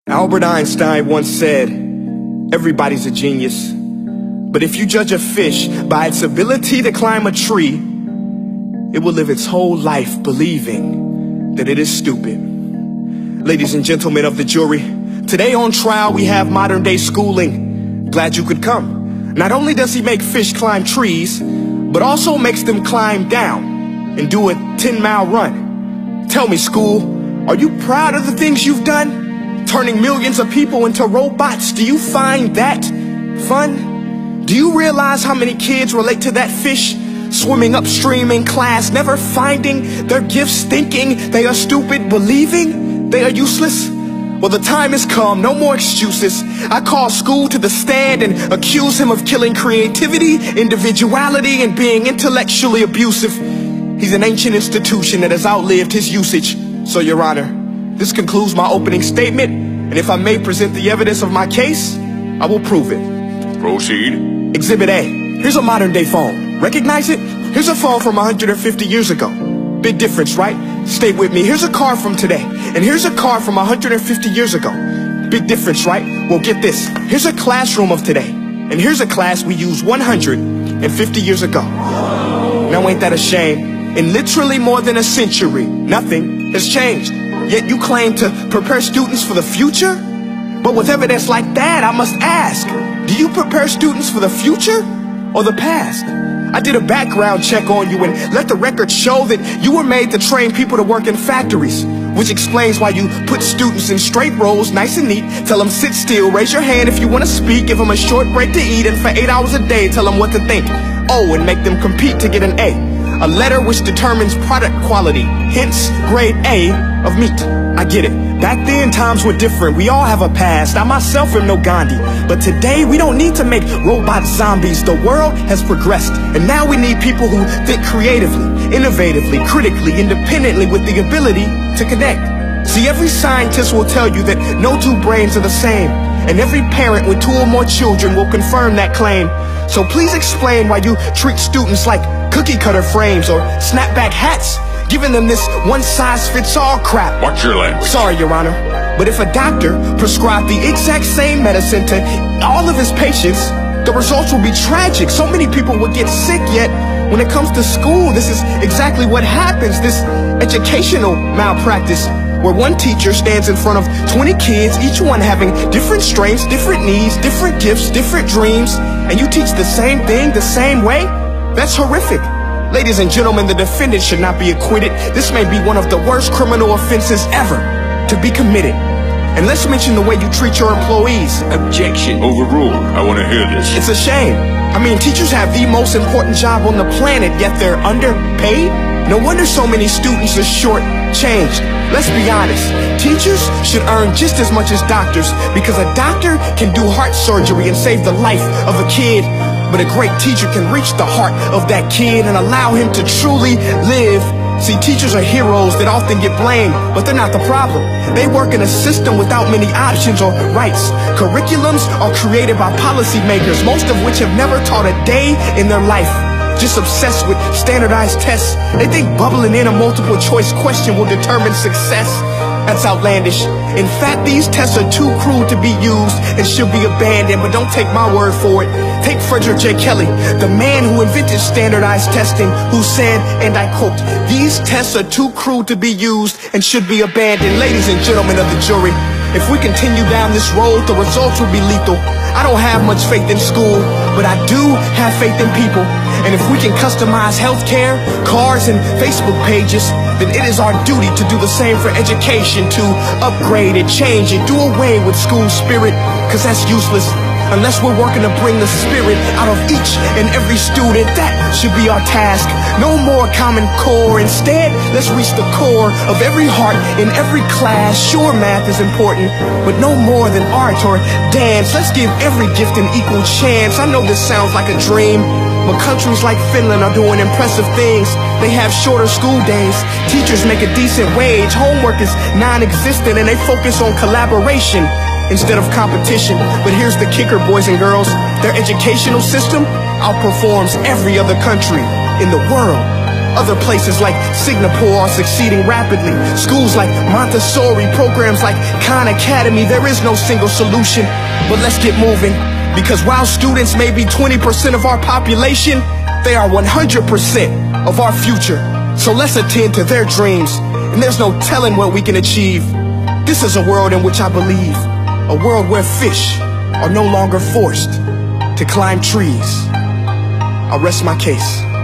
Albert Einstein once said, everybody's a genius, but if you judge a fish by its ability to climb a tree, it will live its whole life believing that it is stupid. Ladies and gentlemen of the jury, today on trial we have modern day schooling. Glad you could come. Not only does he make fish climb trees, but also makes them climb down and do a 10-mile run. Tell me, school, are you proud of the things you've done? Turning millions of people into robots, do you find that fun? Do you realize how many kids relate to that fish? Swimming upstream in class, never finding their gifts, thinking they are stupid, believing they are useless? Well, the time has come, no more excuses. I call school to the stand and accuse him of killing creativity, individuality, and being intellectually abusive. He's an ancient institution that has outlived his usage. So, Your Honor, this concludes my opening statement, and if I may present the evidence of my case, I will prove it. Proceed. Exhibit A. Here's a modern day phone. Recognize it? Here's a phone from 150 years ago. Big difference, right? Stay with me. Here's a car from today, and here's a car from 150 years ago. Big difference, right? Well, get this. Here's a classroom of today, and here's a class we used 150 years ago. Now ain't that a shame? In literally more than a century, nothing has changed. Yet you claim to prepare students for the future? But with evidence like that, I must ask, do you prepare students for the future or the past? I did a background check on you and let the record show that you were made to train people to work in factories, which explains why you put students in straight rows, nice and neat, tell them sit still, raise your hand if you want to speak, give them a short break to eat, and for 8 hours a day, tell them what to think. Oh, and make them compete to get an A letter which determines product quality, hence grade A of meat. I get it. Back then, times were different. We all have a past. I myself am no Gandhi. But today, we don't need to make robot zombies. The world has progressed. And now we need people who think creatively, innovatively, critically, independently, with the ability to connect. See, every scientist will tell you that no two brains are the same. And every parent with 2 or more children will confirm that claim. So please explain why you treat students like cookie cutter frames or snapback hats, giving them this one-size-fits-all crap. Watch your language. Sorry, Your Honor, but if a doctor prescribed the exact same medicine to all of his patients, the results will be tragic. So many people will get sick, yet when it comes to school, this is exactly what happens. This educational malpractice, where one teacher stands in front of 20 kids, each one having different strengths, different needs, different gifts, different dreams, and you teach the same thing the same way? That's horrific. Ladies and gentlemen, the defendant should not be acquitted. This may be one of the worst criminal offenses ever to be committed. And let's mention the way you treat your employees. Objection. Overruled. I want to hear this. It's a shame. I mean, teachers have the most important job on the planet, yet they're underpaid? No wonder so many students are short-changed. Let's be honest. Teachers should earn just as much as doctors, because a doctor can do heart surgery and save the life of a kid. But a great teacher can reach the heart of that kid and allow him to truly live. See, teachers are heroes that often get blamed, but they're not the problem. They work in a system without many options or rights. Curriculums are created by policymakers, most of which have never taught a day in their life. Just obsessed with standardized tests. They think bubbling in a multiple choice question will determine success. That's outlandish. In fact, these tests are too cruel to be used and should be abandoned, but don't take my word for it. Take Frederick J. Kelly, the man who invented standardized testing, who said, and I quote, "These tests are too cruel to be used and should be abandoned." Ladies and gentlemen of the jury, if we continue down this road, the results will be lethal. I don't have much faith in school, but I do have faith in people. And if we can customize healthcare, cars, and Facebook pages, then it is our duty to do the same for education, to upgrade it, change it, do away with school spirit, because that's useless. Unless we're working to bring the spirit out of each and every student, that should be our task. No more Common Core. Instead, let's reach the core of every heart in every class. Sure, math is important, but no more than art or dance. Let's give every gift an equal chance. I know this sounds like a dream, but countries like Finland are doing impressive things. They have shorter school days. Teachers make a decent wage. Homework is non-existent, and they focus on collaboration instead of competition. But here's the kicker, boys and girls. Their educational system outperforms every other country in the world. Other places like Singapore are succeeding rapidly. Schools like Montessori, programs like Khan Academy. There is no single solution, but let's get moving. Because while students may be 20% of our population, they are 100% of our future. So let's attend to their dreams, and there's no telling what we can achieve. This is a world in which I believe, a world where fish are no longer forced to climb trees. I'll rest my case.